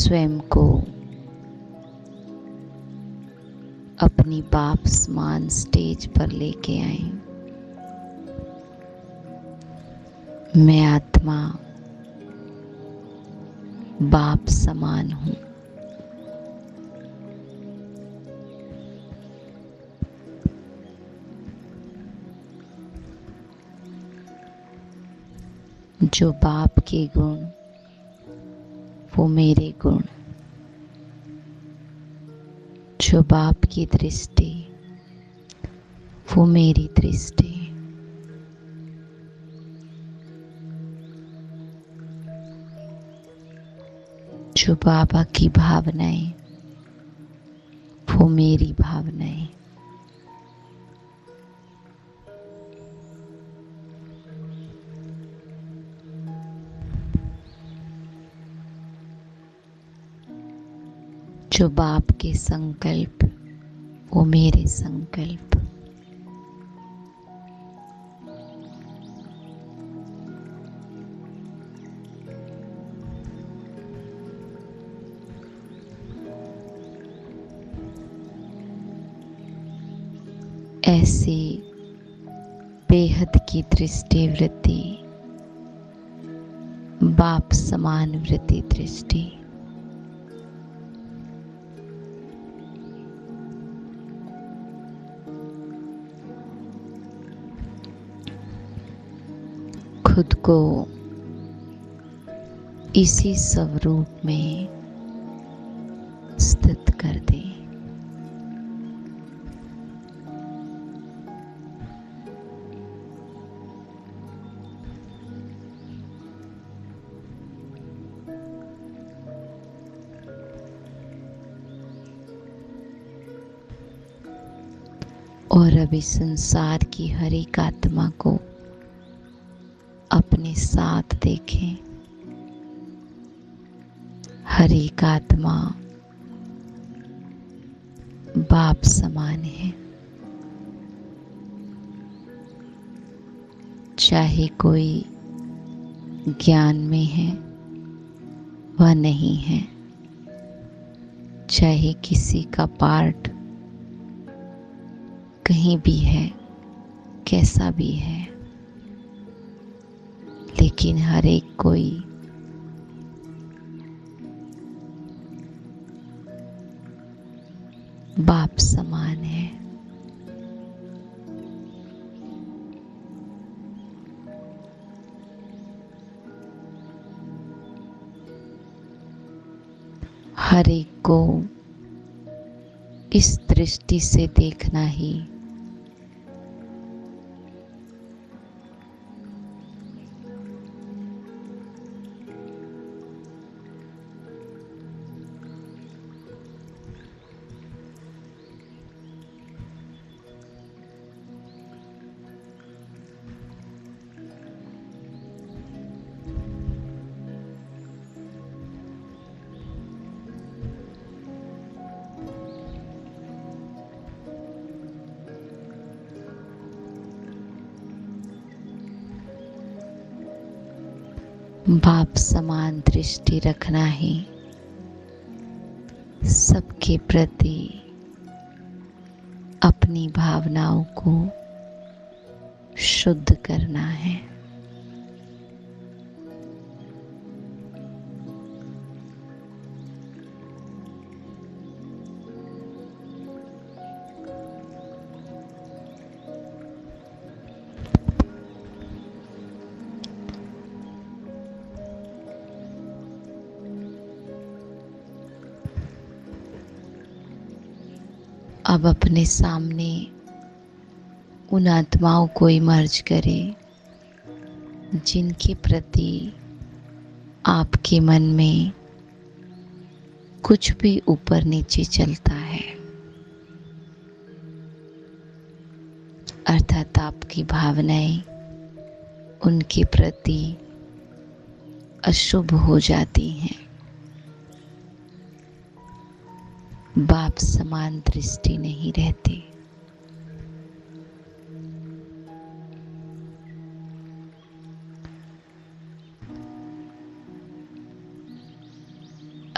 स्वयं को अपनी बाप समान स्टेज पर लेके आए। मैं आत्मा बाप समान हूँ। जो बाप के गुण वो मेरे गुण, जो बाप की दृष्टि वो मेरी दृष्टि, जो बाबा की भावनाएं वो मेरी भावनाएं। जो बाप के संकल्प वो मेरे संकल्प। ऐसी बेहद की दृष्टि वृत्ति, बाप समान वृत्ति दृष्टि, खुद को इसी स्वरूप में स्थित कर दे। और अभी संसार की हर एक आत्मा को अपने साथ देखें। हर एक आत्मा बाप समान है। चाहे कोई ज्ञान में है वह नहीं है, चाहे किसी का पार्ट कहीं भी है, कैसा भी है, लेकिन हर एक कोई बाप समान है। हर एक को इस दृष्टि से देखना ही बाप समान दृष्टि रखना ही सबके प्रति अपनी भावनाओं को शुद्ध करना है। अब अपने सामने उन आत्माओं को इमर्ज करें जिनके प्रति आपके मन में कुछ भी ऊपर नीचे चलता है, अर्थात आपकी भावनाएं उनके प्रति अशुभ हो जाती हैं। बाप समान दृष्टि नहीं रहती।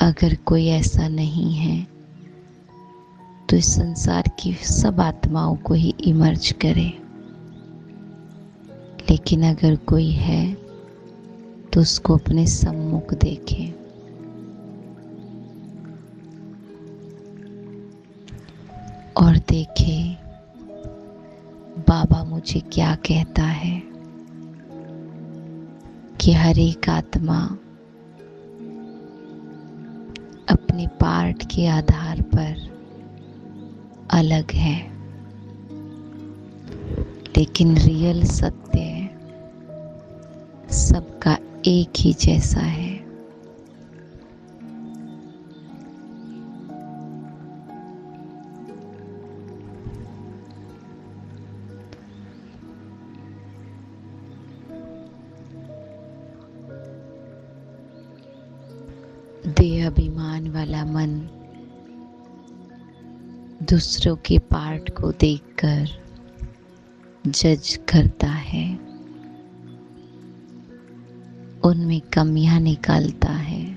अगर कोई ऐसा नहीं है तो इस संसार की सब आत्माओं को ही इमर्ज करे, लेकिन अगर कोई है तो उसको अपने सम्मुख देखे। और देखे बाबा मुझे क्या कहता है कि हर एक आत्मा अपने पार्ट के आधार पर अलग है, लेकिन रियल सत्य सबका एक ही जैसा है। देह अभिमान वाला मन दूसरों के पार्ट को देखकर जज करता है, उनमें कमियां निकालता है।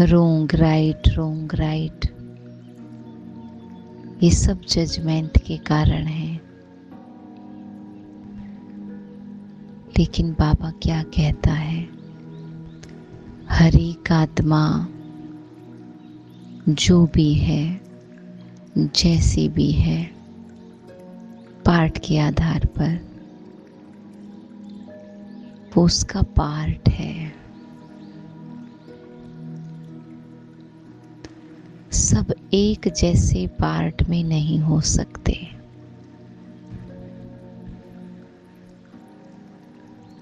रोंग राइट ये सब जजमेंट के कारण है। लेकिन बाबा क्या कहता है, हर एक आत्मा जो भी है, जैसी भी है, पार्ट के आधार पर वो उसका पार्ट है। सब एक जैसे पार्ट में नहीं हो सकते,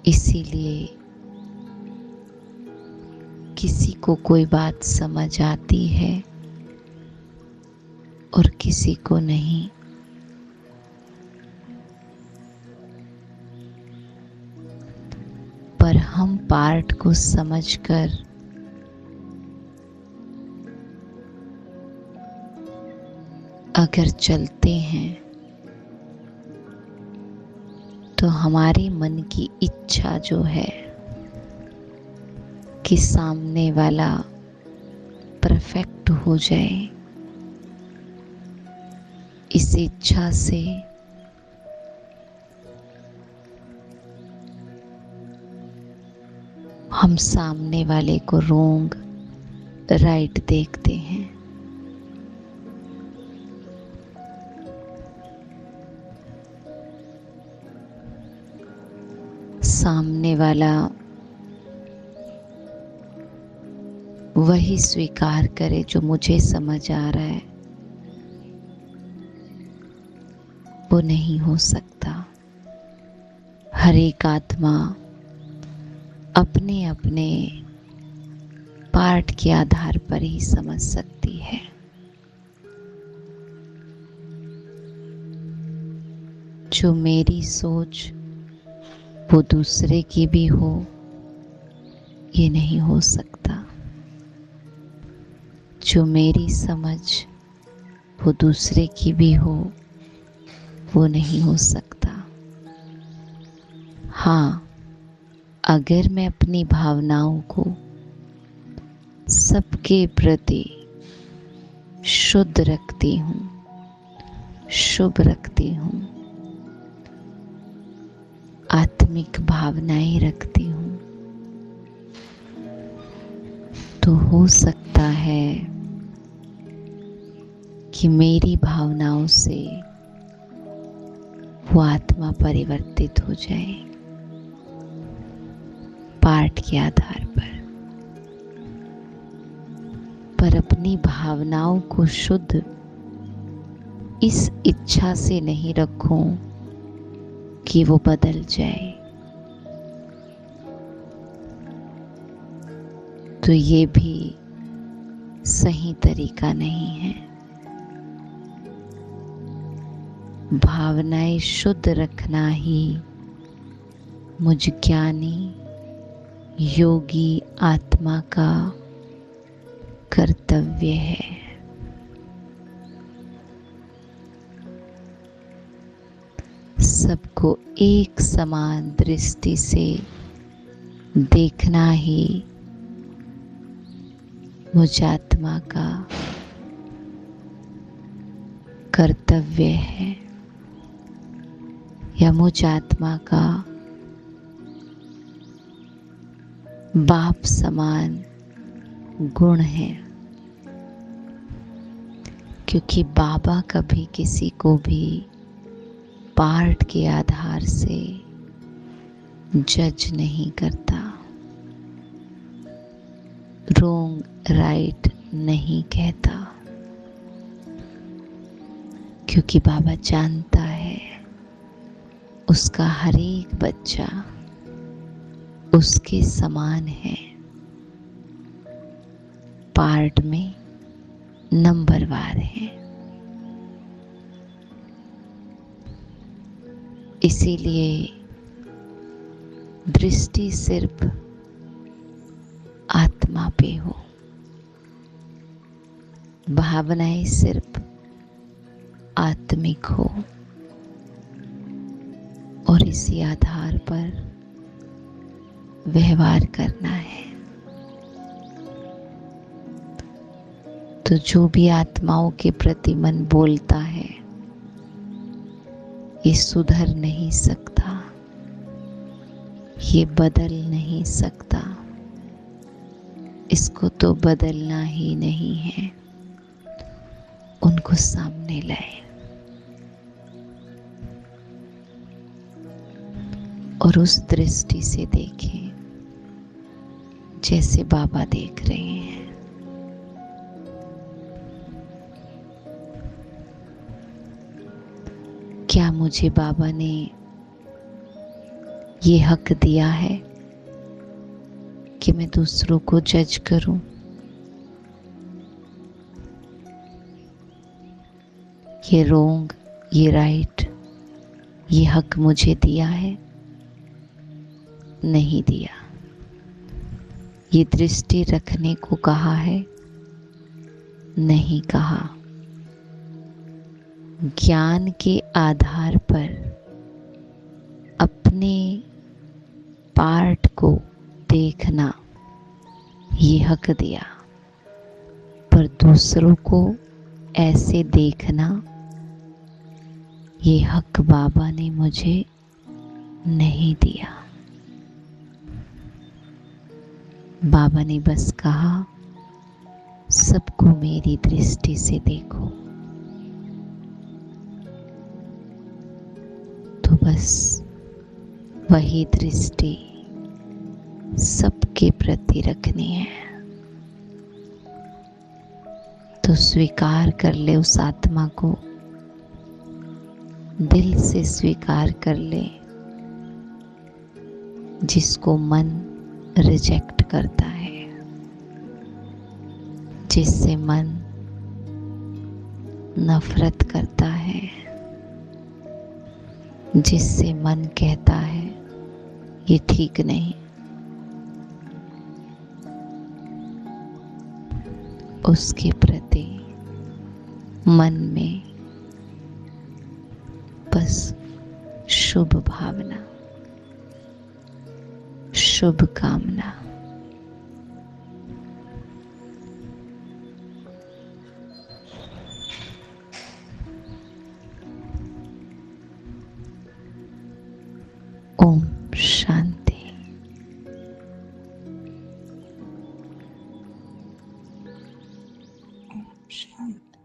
इसीलिए किसी को कोई बात समझ आती है और किसी को नहीं। पर हम पार्ट को समझकर अगर चलते हैं तो हमारे मन की इच्छा जो है कि सामने वाला परफेक्ट हो जाए, इस इच्छा से हम सामने वाले को रोंग राइट देखते हैं। सामने वाला वही स्वीकार करे जो मुझे समझ आ रहा है, वो नहीं हो सकता। हर एक आत्मा अपने अपने पार्ट के आधार पर ही समझ सकती है। जो मेरी सोच वो दूसरे की भी हो, ये नहीं हो सकता। जो मेरी समझ वो दूसरे की भी हो, वो नहीं हो सकता। हाँ, अगर मैं अपनी भावनाओं को सबके प्रति शुद्ध रखती हूँ, शुभ रखती हूँ, आत्मिक भावनाएं रखती हूँ, तो हो सकता है कि मेरी भावनाओं से वो आत्मा परिवर्तित हो जाए पार्ट के आधार पर अपनी भावनाओं को शुद्ध इस इच्छा से नहीं रखूं कि वो बदल जाए, तो ये भी सही तरीका नहीं है। भावनाएं शुद्ध रखना ही मुझ ज्ञानी योगी आत्मा का कर्तव्य है। सबको एक समान दृष्टि से देखना ही मुझ आत्मा का कर्तव्य है या मुझ आत्मा का बाप समान गुण है। क्योंकि बाबा कभी किसी को भी पार्ट के आधार से जज नहीं करता, रोंग राइट नहीं कहता, क्योंकि बाबा जानता है उसका हर एक बच्चा उसके समान है, पार्ट में नंबरवार है। इसीलिए दृष्टि सिर्फ आत्मा पे हो, भावनाएं सिर्फ आत्मिक हो, और इसी आधार पर व्यवहार करना है। तो जो भी आत्माओं के प्रति मन बोलता है, ये सुधर नहीं सकता, ये बदल नहीं सकता, इसको तो बदलना ही नहीं है। उनको सामने लाए और उस दृष्टि से देखें जैसे बाबा देख रहे हैं। क्या मुझे बाबा ने ये हक दिया है कि मैं दूसरों को जज करूं? ये रोंग, ये राइट, ये हक मुझे दिया है? नहीं दिया। ये दृष्टि रखने को कहा है? नहीं कहा। ज्ञान के आधार पर अपने पार्ट को देखना ये हक दिया, पर दूसरों को ऐसे देखना ये हक बाबा ने मुझे नहीं दिया। बाबा ने बस कहा सबको मेरी दृष्टि से देखो। तो बस वही दृष्टि सबके प्रति रखनी है। तो स्वीकार कर ले उस आत्मा को, दिल से स्वीकार कर ले जिसको मन रिजेक्ट करता है, जिससे मन नफरत करता है, जिससे मन कहता है ये ठीक नहीं। उसके प्रति मन में बस शुभ भावना, शुभ कामना। ओम शांति। शांति।